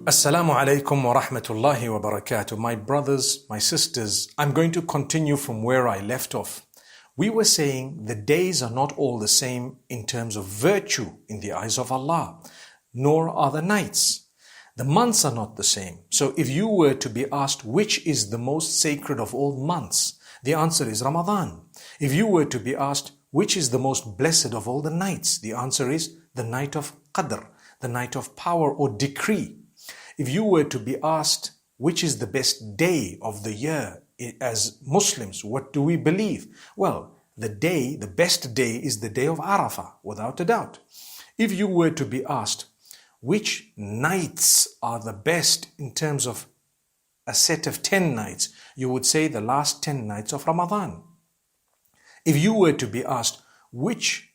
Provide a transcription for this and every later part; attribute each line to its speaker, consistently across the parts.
Speaker 1: Assalamu alaikum wa rahmatullahi wa barakatuh. My brothers, my sisters, I'm going to continue from where I left off. We were saying the days are not all the same in terms of virtue in the eyes of Allah, nor are the nights. The months are not the same. So if you were to be asked which is the most sacred of all months, the answer is Ramadan. If you were to be asked which is the most blessed of all the nights, the answer is the night of Qadr, the night of power or decree. If you were to be asked which is the best day of the year, as Muslims, what do we believe? Well, the best day is the day of Arafah, without a doubt. If you were to be asked which nights are the best in terms of a set of 10 nights, you would say the last 10 nights of Ramadan. If you were to be asked which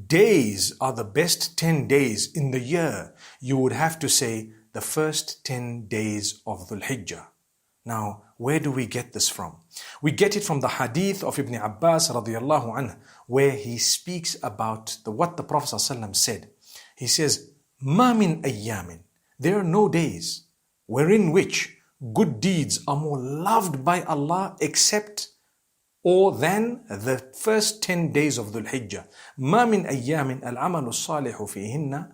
Speaker 1: days are the best 10 days in the year, you would have to say the first 10 days of Dhul hijjah. Now, where do we get this from? We get it from the hadith of Ibn Abbas radiyallahu anhu, where he speaks about what the Prophet ﷺ said. He says, "Ma min ayyamin," there are no days wherein which good deeds are more loved by Allah except or than the first 10 days of Dhul hijjah. "Ma min ayyamin al-amalu salihu fihinna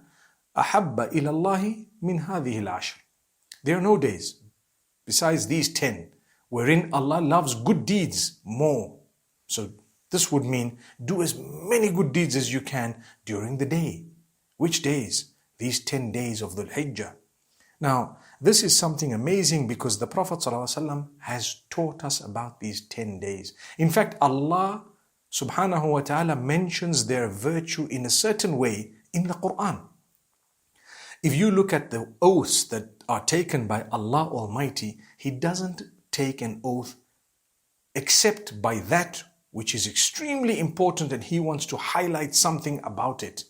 Speaker 1: ahabba ila Allahi min hadhihi al-ashr." There are no days besides these 10 wherein Allah loves good deeds more. So this would mean do as many good deeds as you can during the day. Which days? These 10 days of Dhul hijjah. Now, this is something amazing because the Prophet ﷺ has taught us about these 10 days. In fact, Allah subhanahu wa ta'ala mentions their virtue in a certain way in the Quran. If you look at the oaths that are taken by Allah Almighty, He doesn't take an oath except by that which is extremely important and He wants to highlight something about it.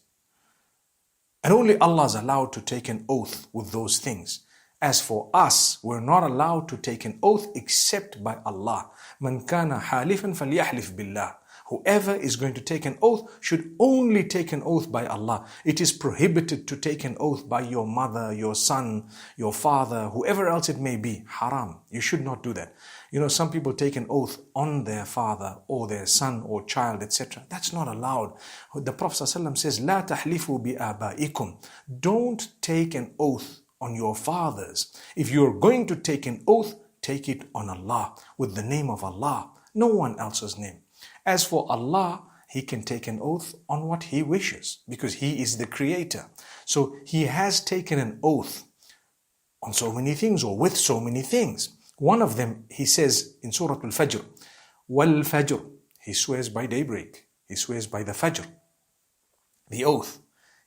Speaker 1: And only Allah is allowed to take an oath with those things. As for us, we're not allowed to take an oath except by Allah. "Man kana halifan falyahlif billah." Whoever is going to take an oath should only take an oath by Allah. It is prohibited to take an oath by your mother, your son, your father, whoever else it may be. Haram. You should not do that. You know, some people take an oath on their father or their son or child, etc. That's not allowed. The Prophet ﷺ says, "La tahlifu bi abaikum." Don't take an oath on your fathers. If you're going to take an oath, take it on Allah, with the name of Allah, no one else's name. As for Allah, He can take an oath on what He wishes because He is the creator. So He has taken an oath on so many things or with so many things. One of them, He says in Surah Al-Fajr, "Wal Fajr." He swears by daybreak. He swears by the Fajr. The oath.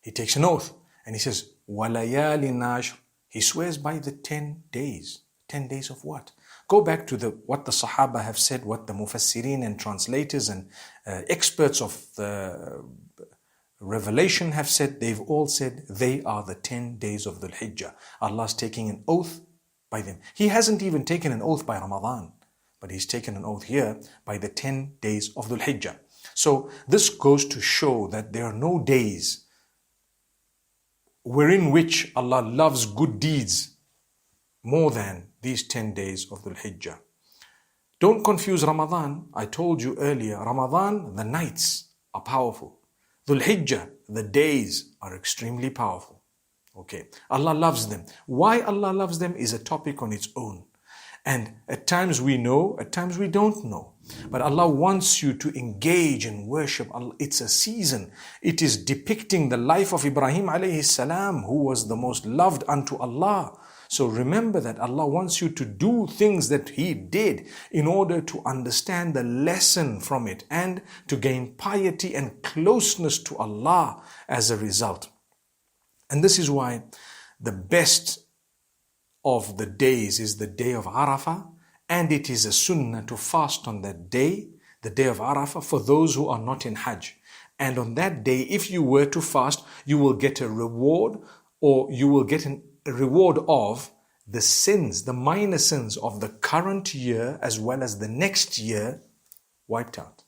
Speaker 1: He takes an oath and He says, "Walayali nashr." He swears by the 10 days. 10 days of what? Go back to what the Sahaba have said, what the Mufassirin and translators and experts of the revelation have said. They've all said they are the 10 days of Dhul hijjah. Allah's taking an oath by them. He hasn't even taken an oath by Ramadan, but He's taken an oath here by the 10 days of Dhul hijjah. So this goes to show that there are no days wherein which Allah loves good deeds more than these 10 days of Dhul hijjah. Don't confuse Ramadan. I told you earlier, Ramadan, the nights are powerful. Dhul hijjah, the days are extremely powerful. Okay, Allah loves them. Why Allah loves them is a topic on its own. And at times we know, at times we don't know. But Allah wants you to engage in worship. It's a season. It is depicting the life of Ibrahim alayhi salam, who was the most loved unto Allah. So remember that Allah wants you to do things that He did in order to understand the lesson from it and to gain piety and closeness to Allah as a result. And this is why the best of the days is the day of Arafah, and it is a sunnah to fast on that day, the day of Arafah, for those who are not in Hajj. And on that day, if you were to fast, you will get a reward, or you will get a reward of the sins, the minor sins of the current year as well as the next year wiped out.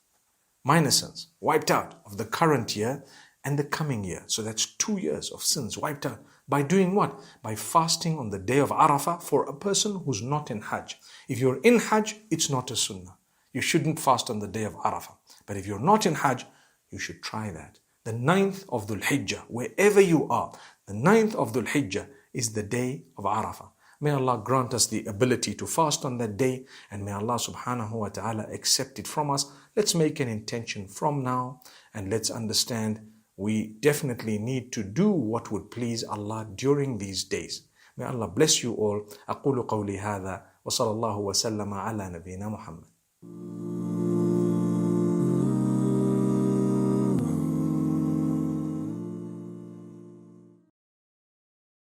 Speaker 1: Minor sins wiped out of the current year and the coming year. So that's 2 years of sins wiped out. By doing what? By fasting on the day of Arafah for a person who's not in Hajj. If you're in Hajj, it's not a sunnah. You shouldn't fast on the day of Arafah. But if you're not in Hajj, you should try that. The 9th of Dhul Hijjah, wherever you are, the 9th of Dhul Hijjah is the day of Arafah. May Allah grant us the ability to fast on that day, and may Allah subhanahu wa ta'ala accept it from us. Let's make an intention from now, and let's understand we definitely need to do what would please Allah during these days. May Allah bless you all. أقول قولي هذا وصلى الله وسلم على نبينا محمد.